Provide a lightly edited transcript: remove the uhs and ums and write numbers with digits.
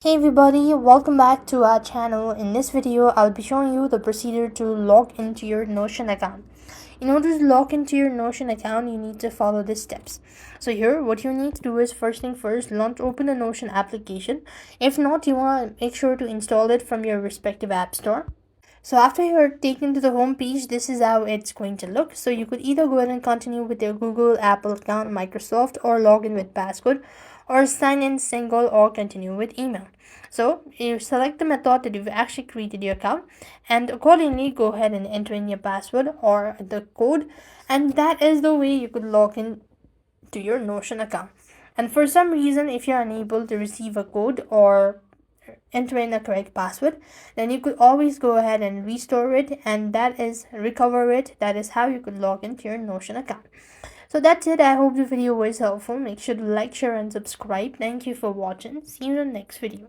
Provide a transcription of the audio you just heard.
Hey everybody, welcome back to our channel. In this video, I'll be showing you the procedure to log into your Notion account. In order to log into your Notion account, you need to follow these steps. So here, what you need to do is first thing first, open the Notion application. If not, you want to make sure to install it from your respective app store. So after you're taken to the home page, this is how it's going to look. So you could either go ahead and continue with your Google, Apple account, Microsoft, or log in with passcode, or sign in single, or continue with email. So you select the method that you've actually created your account, and accordingly go ahead and enter in your password or the code, and that is the way you could log in to your Notion account. And for some reason, if you're unable to receive a code or enter in a correct password, then you could always go ahead and restore it, and that is recover it. That is how you could log into your Notion account. So that's it. I hope the video was helpful. Make sure to like, share, and subscribe. Thank you for watching. See you in the next video.